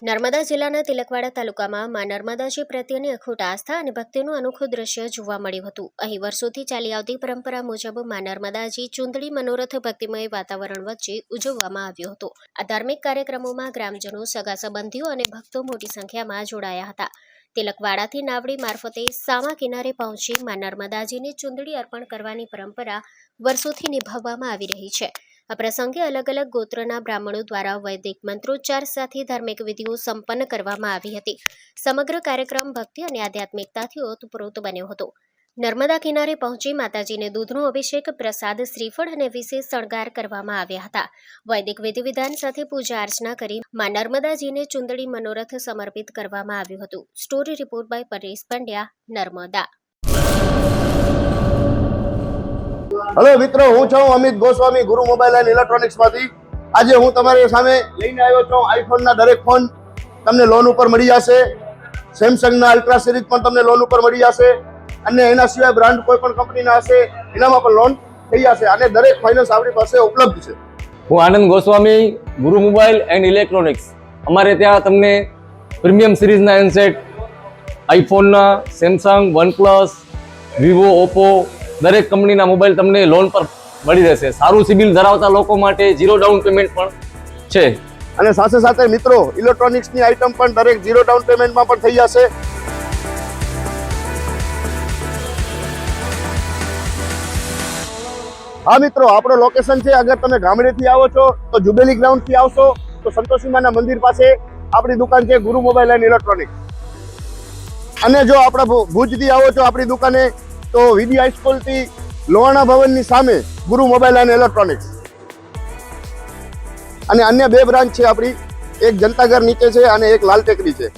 નર્મદા જિલ્લાના તિલકવાડા તાલુકામાં માં નર્મદાજી પ્રત્યેની અખૂટ આસ્થા અને ભક્તિનું અનોખું દ્રશ્ય જોવા મળ્યું હતું. અહીં વર્ષોથી ચાલી આવતી પરંપરા મુજબ માં નર્મદાજી ચુંદડી મનોરથ ભક્તિમય વાતાવરણ વચ્ચે ઉજવવામાં આવ્યો હતો. આ ધાર્મિક કાર્યક્રમોમાં ગ્રામજનો, સગા સંબંધીઓ અને ભક્તો મોટી સંખ્યામાં જોડાયા હતા. તિલકવાડાથી નાવડી મારફતે સામા કિનારે પહોંચી માં નર્મદાજીને ચુંદડી અર્પણ કરવાની પરંપરા વર્ષોથી નિભાવવામાં આવી રહી છે. આ પ્રસંગે અલગ અલગ ગોત્રના બ્રાહ્મણો દ્વારા વૈદિક મંત્રોચ્ચાર સાથે ધાર્મિક વિધિઓ સંપન્ન કરવામાં આવી હતી. સમગ્ર કાર્યક્રમ ભક્તિ અને આધ્યાત્મિકતાથી ઓતપ્રોત બન્યો હતો. નર્મદા કિનારે પહોંચી માતાજીને દૂધનો અભિષેક, પ્રસાદ, શ્રીફળ અને વિશેષ શણગાર કરવામાં આવ્યા હતા. વૈદિક વિધિ વિધાન સાથે પૂજા અર્ચના કરી માં નર્મદાજીને ચુંદડી મનોરથ સમર્પિત કરવામાં આવ્યું હતું. Story report by Paresh Pandya, Narmada. Hello મિત્રો, હું છું અમિત ગોસ્વામી, ગુરુ મોબાઈલ એન્ડ ઇલેક્ટ્રોનિક્સમાંથી. આજે હું તમારી સામે લઈને આવ્યો છું આઈફોનના દરેક ફોન તમને લોન ઉપર મળી જશે. સેમસંગના અલ્ટ્રા સિરીઝ પણ તમને લોન ઉપર મળી જશે અને એના સિવાય બ્રાન્ડ કોઈ પણ કંપનીના હશે એનામાં પણ લોન થઈ જશે અને દરેક ફાઇનાન્સ આપણી પાસે ઉપલબ્ધ છે. હું આનંદ ગોસ્વામી, ગુરુ મોબાઈલ એન્ડ ઇલેક્ટ્રોનિક્સ. અમારે ત્યાં તમને પ્રીમિયમ સિરીઝના હેન્ડસેટ, આઈફોનના, સેમસંગ, વનપ્લસ, વિવો, ઓપ્પો દરેક કંપનીના મોબાઈલ તમને લોન પર મળી રહેશે. સારું સિબિલ ધરાવતા લોકો માટે 0 ડાઉન પેમેન્ટ પણ છે. અને સાથે સાથે મિત્રો ઇલેક્ટ્રોનિક્સની આઇટમ પણ દરેક 0 ડાઉન પેમેન્ટમાં પણ થઈ જશે. હા મિત્રો, આપણો લોકેશન છે, અગર તમે ગામડેથી આવો છો તો જુબેલી ગ્રાઉન્ડથી આવશો તો સંતોષીમાના મંદિર પાસે આપણી દુકાન છે ગુરુ મોબાઈલ એન્ડ ઇલેક્ટ્રોનિક્સ. અને જો આપણા ભુજથી આવો છો આપણી દુકાને તો વીડી હાઈસ્કૂલથી લોહાણા ભવનની સામે ગુરુ મોબાઈલ એન્ડ ઇલેક્ટ્રોનિક્સ. અને અન્ય 2 બ્રાન્ચ છે આપણી, એક જનતાગર નીચે છે અને એક લાલ ટેકરી છે.